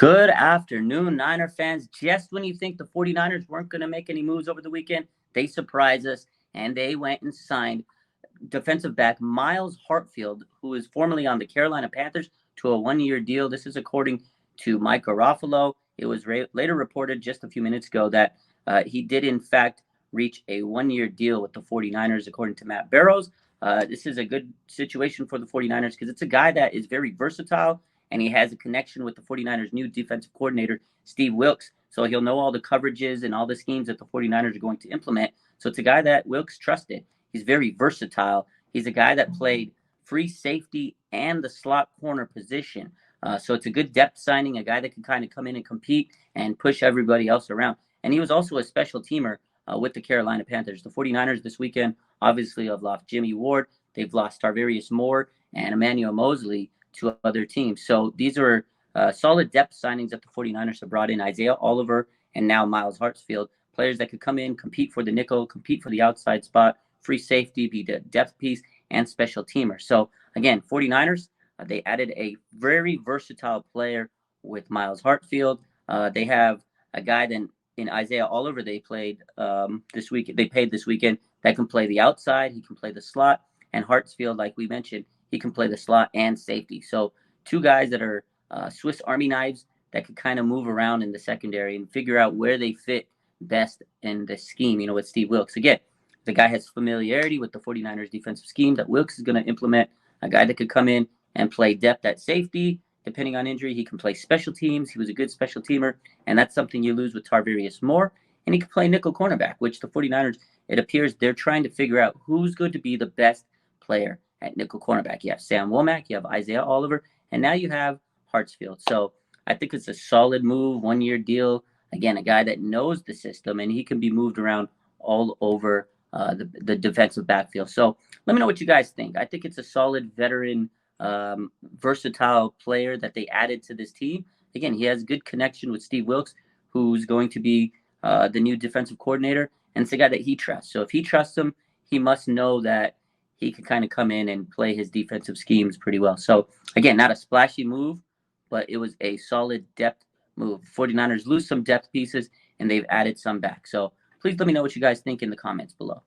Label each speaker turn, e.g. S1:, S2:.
S1: Good afternoon, Niner fans. Just when you think the 49ers weren't going to make any moves over the weekend, they surprised us and they went and signed defensive back Myles Hartsfield, who is formerly on the Carolina Panthers, to a one-year deal. This is according to Mike Garofalo. It was later reported just a few minutes ago that he did, in fact, reach a one-year deal with the 49ers, according to Matt Barrows. This is a good situation for the 49ers because it's a guy that is very versatile, and he has a connection with the 49ers' new defensive coordinator, Steve Wilks. So he'll know all the coverages and all the schemes that the 49ers are going to implement. So it's a guy that Wilks trusted. He's very versatile. He's a guy that played free safety and the slot corner position. So it's a good depth signing, a guy that can kind of come in and compete and push everybody else around. And he was also a special teamer with the Carolina Panthers. The 49ers this weekend obviously have lost Jimmy Ward. They've lost Tarvarius Moore and Emmanuel Mosley to other teams. So these are solid depth signings that the 49ers have brought in. Isaiah Oliver and now Myles Hartsfield, players that could come in, compete for the nickel, compete for the outside spot, free safety, be the depth piece, and special teamer. So again, 49ers, they added a very versatile player with Myles Hartsfield. They have a guy then in Isaiah Oliver they paid this weekend that can play the outside, he can play the slot, and Hartsfield, like we mentioned, he can play the slot and safety. So two guys that are Swiss Army knives that could kind of move around in the secondary and figure out where they fit best in the scheme, with Steve Wilks. Again, the guy has familiarity with the 49ers defensive scheme that Wilks is going to implement, a guy that could come in and play depth at safety. Depending on injury, he can play special teams. He was a good special teamer, and that's something you lose with Tarvarius Moore. And he can play nickel cornerback, which the 49ers, it appears they're trying to figure out who's going to be the best player at nickel cornerback. You have Sam Womack, you have Isaiah Oliver, and now you have Hartsfield. So I think it's a solid move, one-year deal. Again, a guy that knows the system, and he can be moved around all over the defensive backfield. So let me know what you guys think. I think it's a solid veteran, versatile player that they added to this team. Again, he has good connection with Steve Wilks, who's going to be the new defensive coordinator, and it's a guy that he trusts. So if he trusts him, he must know that he can kind of come in and play his defensive schemes pretty well. So again, not a splashy move, but it was a solid depth move. 49ers lose some depth pieces, and they've added some back. So please let me know what you guys think in the comments below.